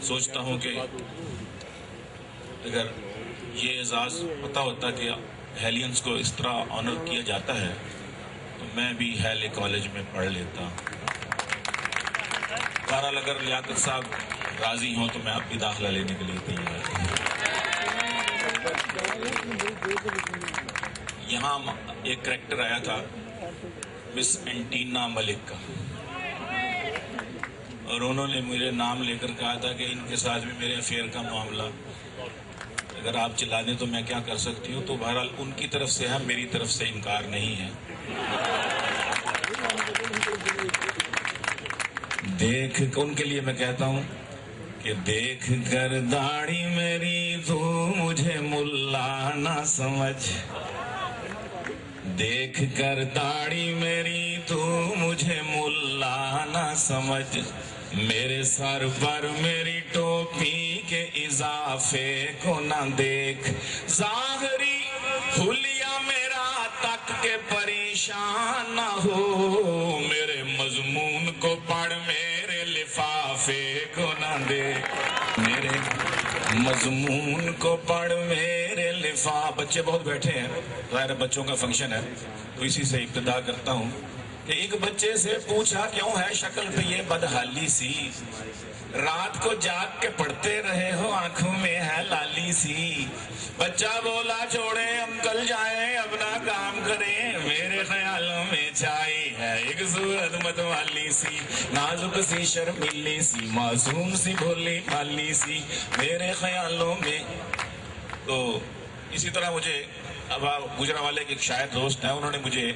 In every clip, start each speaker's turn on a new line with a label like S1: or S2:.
S1: سوچتا ہوں کہ اگر یہ اعزاز پتہ ہوتا کہ ہیلینز کو اس طرح آنر کیا جاتا ہے تو میں بھی ہیلے کالج میں پڑھ لیتا. بہرحال اگر لیاقت صاحب راضی ہوں تو میں اب بھی داخلہ لینے کے لیے تیار ہوں. یہاں ایک کریکٹر آیا تھا مس اینٹینا ملک کا، اور انہوں نے مجھے نام لے کر کہا تھا کہ ان کے ساتھ بھی میرے افیئر کا معاملہ، اگر آپ چلا دیں تو میں کیا کر سکتی ہوں. تو بہرحال ان کی طرف سے ہے، میری طرف سے انکار نہیں ہے. دیکھ ان کے لیے میں کہتا ہوں کہ دیکھ کر داڑھی میری تو مجھے ملا نہ سمجھ، دیکھ کر داڑھی میری تو مجھے ملا نہ سمجھ، میرے سر پر میری ٹوپی کے اضافے کو نہ دیکھ، ظاہری حلیہ میرا تک کے پریشان نہ ہو، میرے مضمون کو پڑھ میرے لفافے کو نہ دیکھ، میرے مضمون کو پڑھ میرے لفافے. بچے بہت بیٹھے ہیں، ظاہر بچوں کا فنکشن ہے تو اسی سے ابتدا کرتا ہوں کہ ایک بچے سے پوچھا کیوں ہے شکل پہ یہ بدحالی سی، رات کو جاگ کے پڑھتے رہے ہو آنکھوں میں ہے لالی سی. بچہ بولا چھوڑیں انکل جائیں اپنا کام کریں، میرے خیالوں میں چھائی ہے ایک صورت متوالی سی، نازک سی شرمیلی سی معصوم سی بھولی بھالی سی میرے خیالوں میں. تو اسی طرح مجھے اب گجرانوالے کے ایک شاعر دوست ہیں، انہوں نے مجھے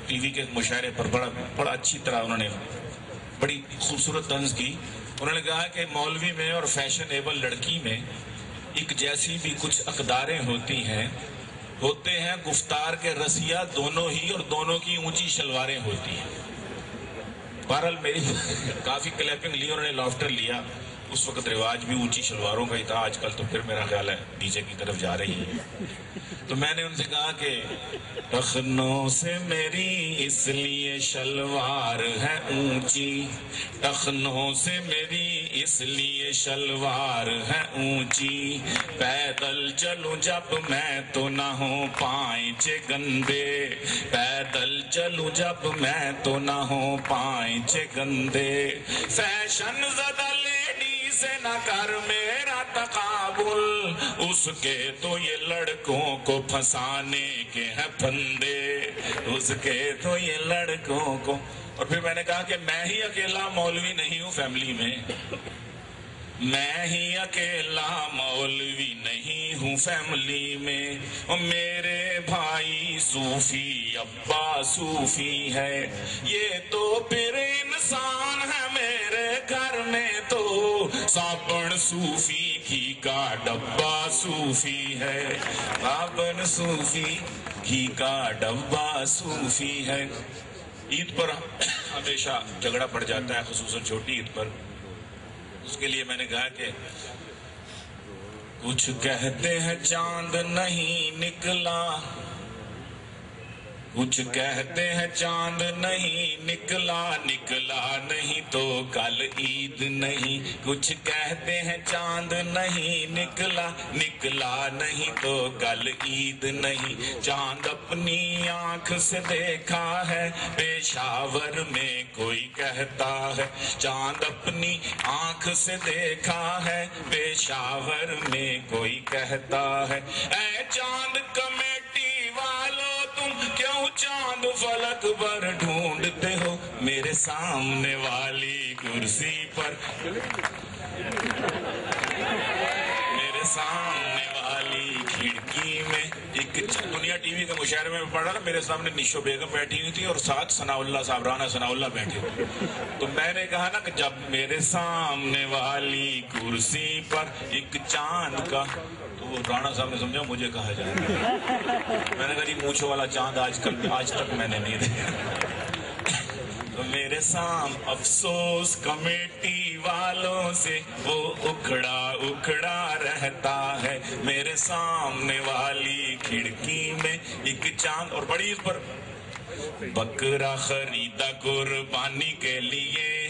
S1: ٹی وی کے مشاعرے پر بڑا اچھی طرح انہوں نے بڑی خوبصورت طنز کی. انہوں نے کہا کہ مولوی میں اور فیشنیبل لڑکی میں ایک جیسی بھی کچھ اقداریں ہوتی ہیں، ہوتے ہیں گفتار کے رسیا دونوں ہی اور دونوں کی اونچی شلواریں ہوتی ہیں. بہرحال میری کافی کلیپنگ لی، انہوں نے لافٹر لیا. اس وقت رواج بھی اونچی شلواروں کا ہی تھا، آج کل تو پھر میرا خیال ہے نیچے کی طرف جا رہی ہے. تو میں نے ان سے کہا کہ ٹخنوں سے میری اس لیے شلوار ہے اونچی، ٹخنوں سے میری اس لیے شلوار ہے اونچی، پیدل چلوں جب میں تو نہ ہوں پائچے گندے، پیدل چلوں جب میں تو نہ ہوں پائچے گندے، فیشن زدہ لیڈی سے نہ کر میرا تقابل، اس کے تو یہ لڑکوں کو پھنسانے کے ہیں پھندے، اس کے تو یہ لڑکوں کو. اور پھر میں نے کہا کہ میں ہی اکیلا مولوی نہیں ہوں فیملی میں، میں ہی اکیلا مولوی نہیں ہوں فیملی میں، میرے بھائی صوفی ابا صوفی ہے، یہ تو پھر انسان ہے میرے گھر میں تو صابن صوفی گھی کا ڈبہ صوفی ہے، صابن صوفی گھی کا ڈبہ صوفی ہے. عید پر ہمیشہ جھگڑا پڑ جاتا ہے، خصوصاً چھوٹی عید پر. اس کے لیے میں نے کہا کہ کچھ کہتے ہیں چاند نہیں نکلا، کچھ کہتے ہیں چاند نہیں نکلا، نکلا نہیں تو کل عید نہیں، کچھ کہتے ہیں چاند نہیں نکلا، نکلا نہیں تو کل عید نہیں، چاند اپنی آنکھ سے دیکھا ہے پشاور میں کوئی کہتا ہے، چاند اپنی آنکھ سے دیکھا ہے پشاور میں کوئی کہتا ہے، اے چاند کمیٹی والو تم کیوں چاند فلک پر ڈھونڈتے ہو، میرے سامنے والی کرسی پر، میرے سامنے والی کھڑکی میں ایک دنیا ٹی وی کے مشاعرے میں پڑھا نا، میرے سامنے نشو بیگم بیٹھی ہوئی تھی اور ساتھ ثناء اللہ صاحب رانا ثناء اللہ بیٹھے ہوئے. تو میں نے کہا نا کہ جب میرے سامنے والی کرسی پر ایک چاند کا، تو وہ رانا صاحب نے سمجھا مجھے کہا جائے گا. میں نے کہا جی مونچھوں والا چاند آج تک میں نے نہیں دیکھا. تو میرے افسوس کمیٹی والوں سے وہ اکھڑا رہتا ہے، میرے سامنے والی کھڑکی میں ایک چاند. اور بڑی اس پر بکرا خریدا قربانی کے لیے،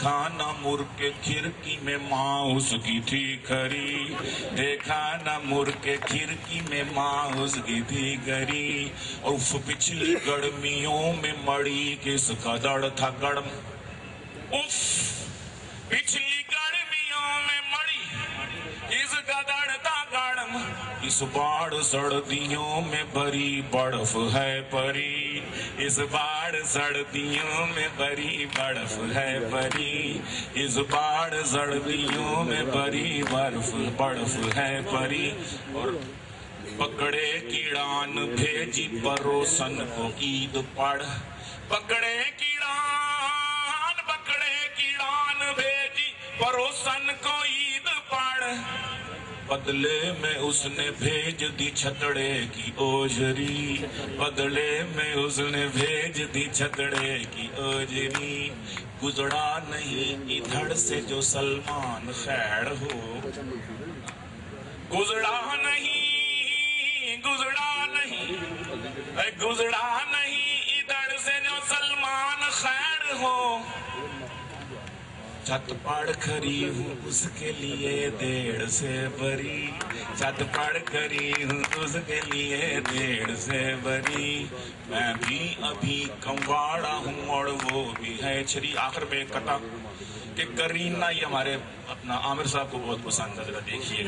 S1: دیکھا نہ مر کے کھڑکی میں ماں اس کی تھی کھری، دیکھا نہ مر کے کھڑکی میں ماں اس کی تھی کھری، اور پچھلی گرمیوں میں مڑی کس قدر تھا گرم، اف پچھلی گرمیوں میں مڑی اس قدر تھا گرم، اس بار سردیوں میں بڑی برف ہے پری، اس بار سردیوں میں بڑی برف ہے پری، اس بار سردیوں میں بڑی برف ہے پری، اور پکڑے کیڑان بھیجی پروسن کو عید پڑھ، پکڑے کیڑان بھیجی پروسن کو عید پڑھ، بدلے میں اس نے بھیج دی چھتڑے کی اوجری، بدلے میں اس نے بھیج دی چھتڑے کی اوجری، گزرا نہیں ادھر سے جو سلمان خیر ہو، گزرا نہیں ادھر سے جو سلمان خیر ہو، چھت پڑ کھڑی ہوں اس کے لیے دیر سے بری، چھت پڑ کھڑی ہوں اس کے لیے دیر سے بری، میں بھی ابھی کنواڑا ہوں اور وہ بھی ہے چھری۔ آخر میں ایک قطع کہ کرینہ، یہ ہمارے اپنا عامر صاحب کو بہت پسند ہے، ذرا دیکھیے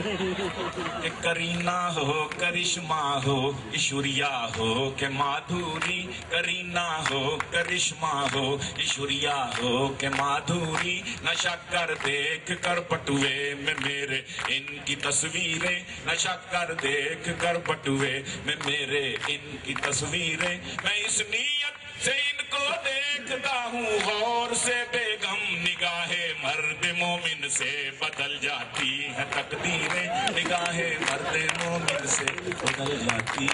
S1: کہ کرینہ ہو کرشمہ ہو ایشوریا ہو کہ مادھوری، کرینہ ہو کرشمہ ہو ایشوریا ہو کہ مادھوری، نشہ کر دیکھ کر بٹوے میں میرے ان کی تصویریں، نشہ کر دیکھ کر بٹوے میں میرے ان کی تصویریں، میں اس نیت سے ان کو دیکھتا ہوں غور سے، بیگم نگاہ مرد مومن سے بدل جاتی ہے تقدیریں، نگاہ مرد مومن سے بدل جاتی